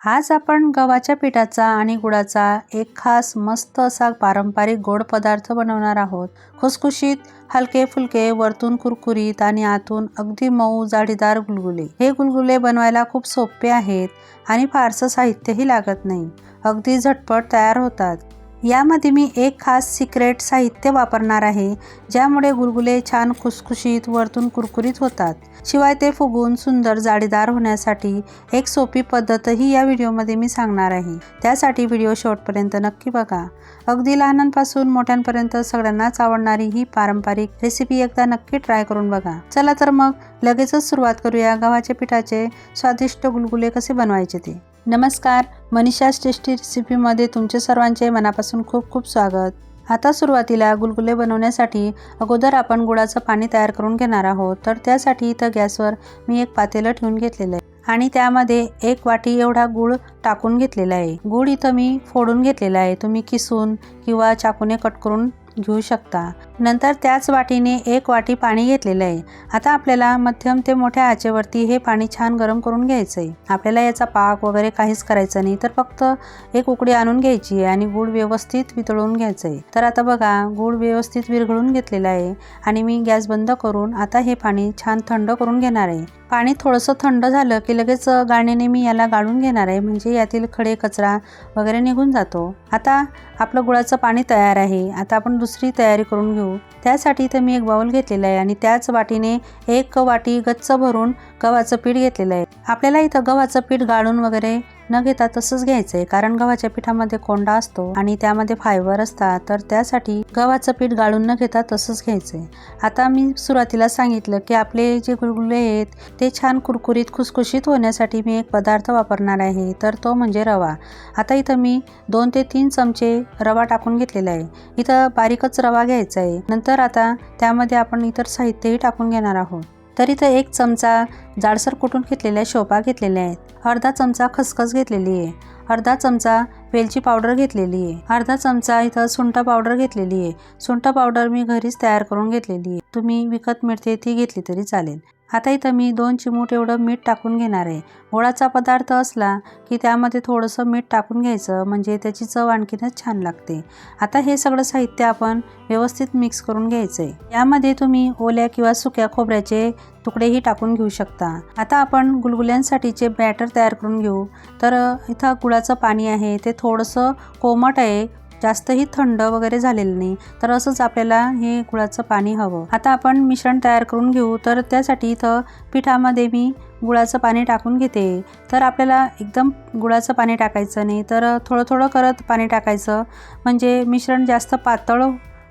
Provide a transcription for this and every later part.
आज आपण गव्हाच्या पिठाचा आणि गुळाचा एक खास मस्त असा पारंपरिक गोड पदार्थ बनवणार आहोत। खुसखुशीत, हलके फुलके, वरतून कुरकुरीत आणि आतून अगदी मऊ जाळीदार गुलगुले। हे गुलगुले बनवायला खूप सोपे आहेत आणि फारसं साहित्यही लागत नाही, अगदी झटपट तयार होतात। यामध्ये मी एक खास सिक्रेट साहित्य वापरणार आहे, ज्यामुळे गुलगुले छान खुसखुशीत, वरतून कुरकुरीत होतात। शिवाय ते फुगून सुंदर जाळीदार होण्यासाठी एक सोपी पद्धतही या व्हिडिओमध्ये मी सांगणार आहे। त्यासाठी व्हिडिओ शेवटपर्यंत नक्की बघा। अगदी लहानांपासून मोठ्यांपर्यंत सगळ्यांनाच आवडणारी ही पारंपरिक रेसिपी एकदा नक्की ट्राय करून बघा। चला तर मग लगेचच सुरुवात करूया गव्हाच्या पिठाचे स्वादिष्ट गुलगुले कसे बनवायचे ते। नमस्कार, मनीषा's टेस्टी रेसिपीमध्ये तुमचे सर्वांचे मनापासून खूप खूप स्वागत। आता सुरुवातीला गुलगुले बनवण्यासाठी अगोदर आपण गुळाचं पाणी तयार करून घेणार आहोत। तर त्यासाठी इथं गॅसवर मी एक पातेलं ठेवून घेतलेलं आहे आणि त्यामध्ये 1 वाटी एवढा गूळ टाकून घेतलेला आहे। गूळ इथं मी फोडून घेतलेला आहे, तुम्ही किसून किंवा चाकूने कट करून घेऊ शकता। नंतर त्याच वाटीने 1 वाटी पाणी घेतलेलं आहे। आता आपल्याला मध्यम ते मोठ्या आचेवरती हे पाणी छान गरम करून घ्यायचं आहे। आपल्याला याचा पाक वगैरे काहीच करायचं नाही, तर फक्त एक उकळी आणून घ्यायची आहे आणि गूळ व्यवस्थित वितळून घ्यायचं आहे। तर आता बघा, गूळ व्यवस्थित विरघळून घेतलेला आहे आणि मी गॅस बंद करून आता हे पाणी छान थंड करून घेणार आहे। पाणी थोडंसं थंड झालं की लगेच गाळणीने मी याला गाळून घेणार आहे, म्हणजे यातील खडे कचरा वगैरे निघून जातो। आता आपलं गुळाचं पाणी तयार आहे। आता आपण दुसरी तयारी करून घेऊ। त्यासाठी इथे मी एक बाउल घेतलेला आहे आणि त्याच वाटीने 1 वाटी गच्च भरून गव्हाचं पीठ घेतलेलं आहे। आपल्याला इथं गव्हाचं पीठ गाळून वगैरे न घेता तसंच घ्यायचं आहे, कारण गव्हाच्या पिठामध्ये कोंडा असतो आणि त्यामध्ये फायबर असतात, तर त्यासाठी गव्हाचं पीठ गाळून न घेता तसंच घ्यायचं आहे। आता मी सुरुवातीला सांगितलं की आपले जे गुलगुले आहेत ते छान कुरकुरीत खुसखुशीत होण्यासाठी मी एक पदार्थ वापरणार आहे, तर तो म्हणजे रवा। आता इथं मी 2 ते 3 चमचे रवा टाकून घेतलेला आहे। इथं बारीकच रवा घ्यायचा आहे। नंतर आता त्यामध्ये आपण इतर साहित्यही टाकून घेणार आहोत। तर इथं 1 चमचा जाडसर कुटून घेतलेल्या शेवगा घेतलेल्या आहेत, अर्धा चमचा खसखस घेतलेली आहे, अर्धा चमचा वेलची पावडर घेतलेली आहे, अर्धा चमचा इथं सुंठ पावडर घेतलेली आहे। सुंठ पावडर मी घरीच तयार करून घेतलेली आहे, तुम्ही विकत मिळते ती घेतली तरी चालेल। आता इथं मी 2 चिमूट एवढं मीठ टाकून घेणार आहे। गोडाचा पदार्थ असला की त्यामध्ये थोडंसं मीठ टाकून घ्यायचं, म्हणजे त्याची चव आणखीनच छान लागते। आता हे सगळं साहित्य आपण व्यवस्थित मिक्स करून घ्यायचं आहे। यामध्ये तुम्ही ओल्या किंवा सुक्या खोबऱ्याचे तुकडेही टाकून घेऊ शकता। आता आपण गुलगुल्यांसाठीचे बॅटर तयार करून घेऊ। तर इथं गुळाचं पाणी आहे ते थोडंसं कोमट आहे, जास्तही थंड वगैरे झालेलं नाही, तर असंच आपल्याला हे गुळाचं पाणी हवं। आता आपण मिश्रण तयार करून घेऊ। तर त्यासाठी इथं पिठामध्ये मी गुळाचं पाणी टाकून घेते। तर आपल्याला एकदम गुळाचं पाणी टाकायचं नाही, तर थोडं थोडं करत पाणी टाकायचं, म्हणजे मिश्रण जास्त पातळ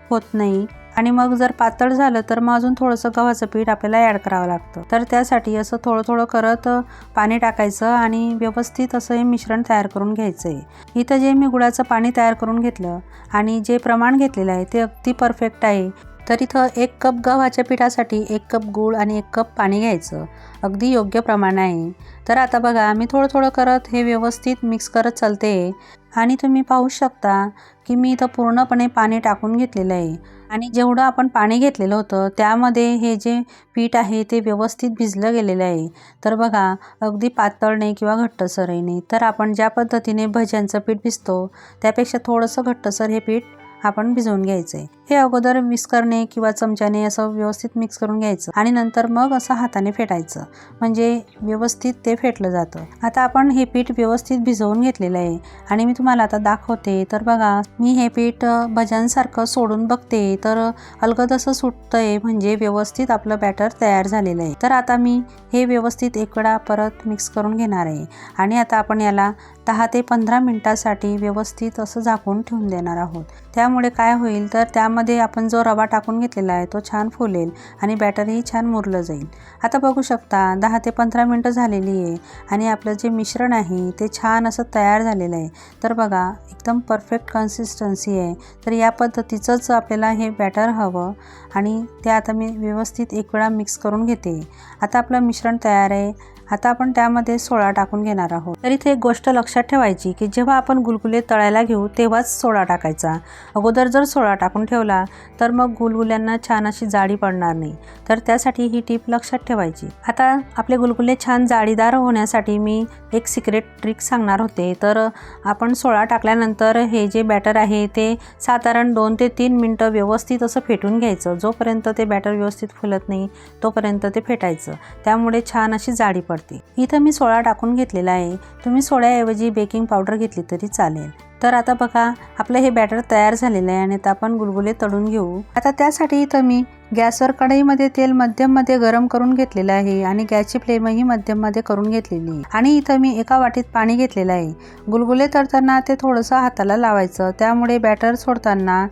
होत नाही आणि मग जर पातळ झालं तर मग अजून थोडंसं गव्हाचं पीठ आपल्याला ॲड करावं लागतं। तर त्यासाठी असं थोडं थोडं करत पाणी टाकायचं आणि व्यवस्थित असं हे मिश्रण तयार करून घ्यायचं आहे। इथं जे मी गुळाचं पाणी तयार करून घेतलं आणि जे प्रमाण घेतलेलं आहे ते अगदी परफेक्ट आहे। तर इथं 1 कप गव्हाच्या पिठासाठी 1 कप गूळ आणि 1 कप पाणी घ्यायचं, अगदी योग्य प्रमाण आहे। तर आता बघा, मी थोडं थोडं करत हे व्यवस्थित मिक्स करत चालते आणि तुम्ही पाहू शकता की मी इथं पूर्णपणे पाणी टाकून घेतलेलं आहे आणि जेवढं आपण पाणी घेतलेलं होतं त्यामध्ये हे जे पीठ आहे ते व्यवस्थित भिजलं गेलेलं आहे। तर बघा, अगदी पातळ नाही किंवा घट्टसरही नाही। तर आपण ज्या पद्धतीने भज्यांचं पीठ भिजतो त्यापेक्षा थोडंसं घट्टसर हे पीठ आपण भिजवून घ्यायचं आहे। हे अगोदर विस्करने किंवा चमच्याने असं व्यवस्थित मिक्स करून घ्यायचं आणि नंतर मग असं हाताने फेटायचं, म्हणजे व्यवस्थित ते फेटलं जातं। आता आपण हे पीठ व्यवस्थित भिजवून घेतलेलं आहे आणि मी तुम्हाला आता दाखवते। तर बघा, मी हे पीठ भज्यांसारखं सोडून बघते तर अलगद असं सुटतंय, म्हणजे व्यवस्थित आपलं बॅटर तयार झालेलं आहे। तर आता मी हे व्यवस्थित एक वेळा परत मिक्स करून घेणार आहे आणि आता आपण याला 10 ते 15 मिनिटांसाठी व्यवस्थित असं झाकून ठेवून देणार आहोत। त्यामुळे काय होईल, तर त्यामध्ये आपण जो रवा टाकून घेतलेला आहे तो छान फुलेल आणि बॅटरही छान मुरलं जाईल। आता बघू शकता 10 ते 15 मिनिटं झालेली आहे आणि आपलं जे मिश्रण आहे ते छान असं तयार झालेलं आहे। तर बघा, एकदम परफेक्ट कन्सिस्टन्सी आहे। तर या पद्धतीचंच आपल्याला हे बॅटर हवं आणि ते आता मी व्यवस्थित एक वेळा मिक्स करून घेते। आता आपलं मिश्रण तयार आहे आता आपण त्यामध्ये सोडा टाकून घेणार आहोत। तर इथे एक गोष्ट लक्षात ठेवायची की जेव्हा आपण गुलगुले तळायला घेऊ तेव्हाच सोडा टाकायचा। अगोदर जर सोडा टाकून ठेवला तर मग गुलगुल्यांना छान अशी जाडी पडणार नाही, तर त्यासाठी ही टीप लक्षात ठेवायची। आता आपले गुलगुले छान जाळीदार होण्यासाठी मी एक सिक्रेट ट्रिक सांगणार होते। तर आपण सोडा टाकल्यानंतर हे जे बॅटर आहे ते साधारण 2 ते 3 मिनटं व्यवस्थित असं फेटून घ्यायचं। जोपर्यंत ते बॅटर व्यवस्थित फुलत नाही तोपर्यंत ते फेटायचं, त्यामुळे छान अशी जाडी पडते। इथं मी सोडा टाकून घेतलेला आहे, तुम्ही सोड्याऐवजी बेकिंग पावडर घेतली तरी चालेल। तर आता बघा आपलं हे बॅटर तयार झालेलं आहे आणि आता आपण गुलगुले तळून घेऊ। आता त्यासाठी इथं मी गॅसवर कढईमध्ये तेल मध्यममध्ये गरम करून घेतलेलं आहे आणि गॅसची फ्लेमही मध्यममध्ये करून घेतलेली आहे आणि इथं मी एका वाटीत पाणी घेतलेलं आहे। गुलगुले तळताना ते थोडंसं हाताला लावायचं, त्यामुळे बॅटर सोडताना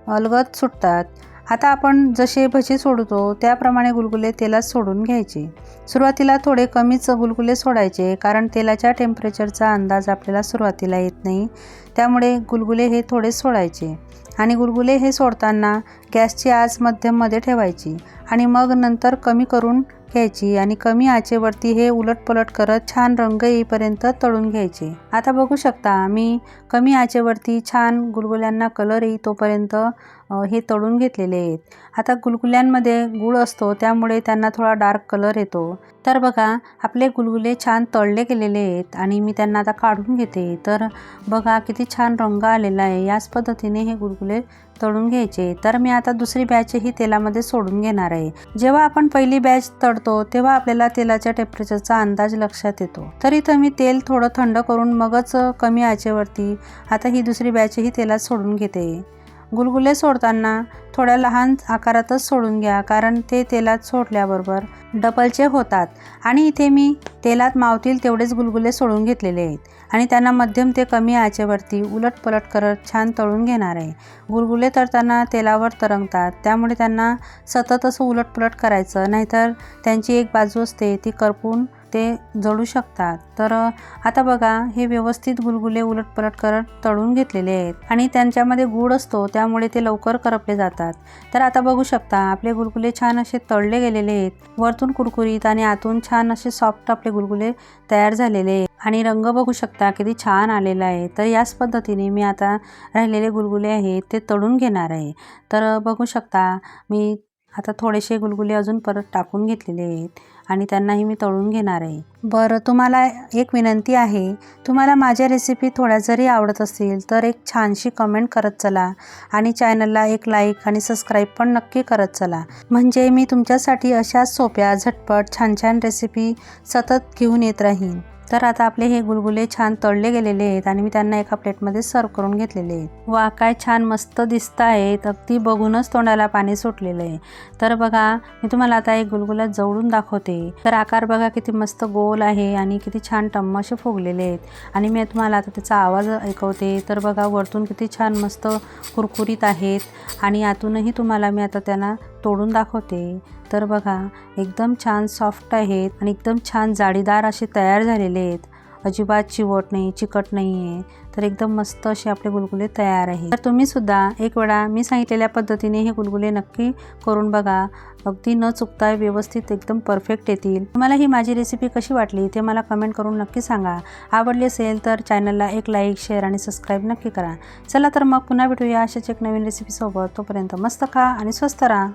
अलगद सुटतात। आता आपण जसे भजी सोडतो त्याप्रमाणे गुलगुले तेलात सोडून घ्यायचे। सुरुवातीला थोडे कमीच गुलगुले सोडायचे, कारण तेलाच्या टेम्परेचरचा अंदाज आपल्याला सुरुवातीला येत नाही, त्यामुळे गुलगुले हे थोडे सोडायचे आणि गुलगुले हे सोडताना गॅसची आच मध्यममध्ये ठेवायची आणि मग नंतर कमी करून घ्यायची आणि कमी आचेवरती हे उलटपलट करत छान रंग येईपर्यंत तळून घ्यायचे। आता बघू शकता मी कमी आचेवरती छान गुलगुल्यांना कलर येई तोपर्यंत हे तळून घेतलेले आहेत। आता गुलगुल्यांमध्ये गूळ असतो त्यामुळे त्यांना थोडा डार्क कलर येतो। तर बघा आपले गुलगुले छान तळले गेलेले आहेत आणि मी त्यांना आता काढून घेते। तर बघा किती छान रंग आलेला आहे। याच पद्धतीने हे गुलगुले तळून घ्यायचे। तर मी आता दुसरी बॅचही तेलामध्ये सोडून घेणार आहे। जेव्हा आपण पहिली बॅच तळतो तेव्हा आपल्याला तेलाच्या टेम्परेचरचा अंदाज लक्षात येतो। तर इथं मी तेल थोडं थंड करून मगच कमी आचेवरती आता ही दुसरी बॅचही तेलात सोडून घेते। गुलगुले सोडताना थोड्या लहान आकारातच सोडून घ्या, कारण ते तेलात सोडल्याबरोबर डबलचे होतात आणि इथे मी तेलात मावतील तेवढेच गुलगुले सोडून घेतलेले आहेत आणि त्यांना मध्यम ते कमी आचेवरती उलटपलट करत छान तळून घेणार आहे। गुलगुले तळताना तेलावर तरंगतात, त्यामुळे त्यांना सतत असं उलटपलट करायचं, नाहीतर त्यांची एक बाजू असते ती करपून ते जळू शकतात। तर आता बघा हे व्यवस्थित गुलगुले उलटपलट करत तळून घेतलेले आहेत आणि त्यांच्यामध्ये गूळ असतो त्यामुळे ते लवकर करपले जातात। तर आता बघू शकता आपले गुलगुले छान असे तळले गेलेले आहेत, वरतून कुरकुरीत आणि आतून छान असे सॉफ्ट आपले गुलगुले तयार झालेले आहेत आणि रंग बघू शकता किती छान आलेला आहे। तर याच पद्धतीने मी आता राहिलेले गुलगुले आहेत ते तळून घेणार आहे। तर बघू शकता मी आता थोडेसे गुलगुले अजून परत टाकून घेतलेले आहेत आणि त्यांनाही मी तळून घेणार आहे। बरं, तुम्हाला एक विनंती आहे, तुम्हाला माझ्या रेसिपी थोड्या जरी आवडत असतील तर एक छानशी कमेंट करत चला आणि चॅनलला एक लाईक आणि सबस्क्राईब पण नक्की करत चला, म्हणजे मी तुमच्यासाठी अशाच सोप्या झटपट छान छान रेसिपी सतत घेऊन येत राहीन। तर आता आपले हे गुलगुले छान तळले गेलेले आहेत आणि मी त्यांना एका प्लेटमध्ये सर्व करून घेतलेले आहेत। वा, काय छान मस्त दिसत आहेत, अगदी बघूनच तोंडाला पाणी सुटलेलं आहे। तर बघा मी तुम्हाला आता एक गुलगुला जवळून दाखवते। तर आकार बघा किती मस्त गोल आहे आणि किती छान टम्म असे फुगलेले आहेत आणि मी तुम्हाला आता त्याचा आवाज ऐकवते। तर बघा वरतून किती छान मस्त कुरकुरीत आहेत आणि आतूनही तुम्हाला मी आता त्यांना तोडून दाखवते। तर बघा एकदम छान सॉफ्ट आहेत आणि एकदम छान जाळीदार असे तयार झालेले आहेत, अजिबात चिवट नाही, चिकट नाही आहे। तर एकदम मस्त असे आपले गुलगुले तयार आहे। तर तुम्ही सुद्धा एक वेळा मी सांगितलेल्या पद्धतीने हे गुलगुले नक्की करून बघा, अगदी न चुकता व्यवस्थित एकदम परफेक्ट येतील। तुम्हाला ही माझी रेसिपी कशी वाटली ते मला कमेंट करून नक्की सांगा। आवडली असेल तर चॅनलला एक लाईक, शेअर आणि सबस्क्राईब नक्की करा। चला तर मग पुन्हा भेटूया अशाच एक नवीन रेसिपीसोबत। तोपर्यंत मस्त खा आणि स्वस्त राहा।